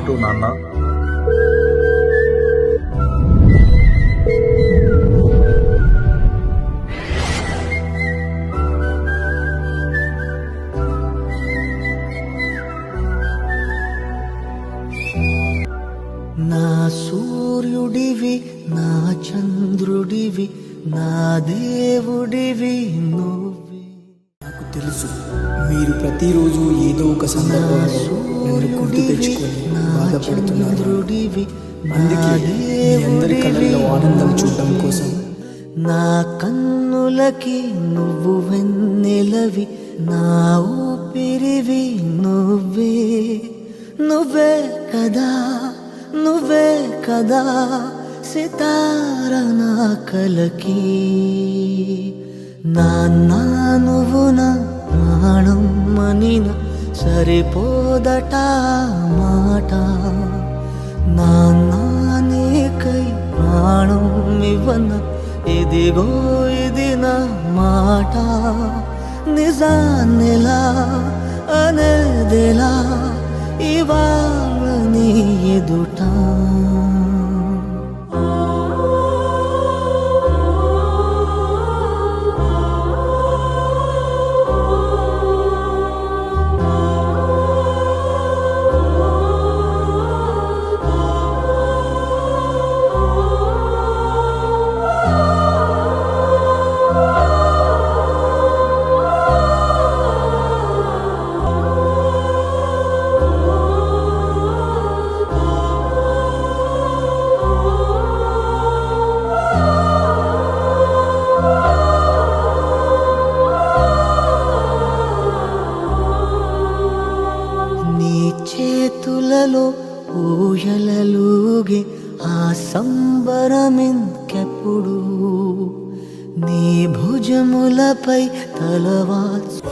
To నాన్న. నా సూర్యుడివి, నా చంద్రుడివి, నా దేవుడివి నువ్వే. నాకు తెలుసు మీరు ప్రతిరోజు ఏదో ఒక సందర్భంలో నన్ను గుర్తు తెచ్చుకొని బాధపడుతున్నారు. అందుకే మీ అందరి కళ్ళల్లో ఆనందం చూడడం కోసం నా కన్నులకి నువ్వు వెన్నెలవి, నా ఊపిరివి నువ్వే. నువ్వే కదా, నువ్వే కదా సితార నా కలకి. నాన్నా నువ్వు నా ప్రాణం మనిన సరిపోదట మాట. నాన్నా నీకై ప్రాణం ఇవ్వన ఇదిగో ఇది నా మాట. నిజాన్నిలా అనేదిలా ఇవాళ నీ ఎదుట. చేతులలో ఊయలలుగే ఆ సంబరమింకెప్పుడు, నీ భుజములపై తలవాల్చు.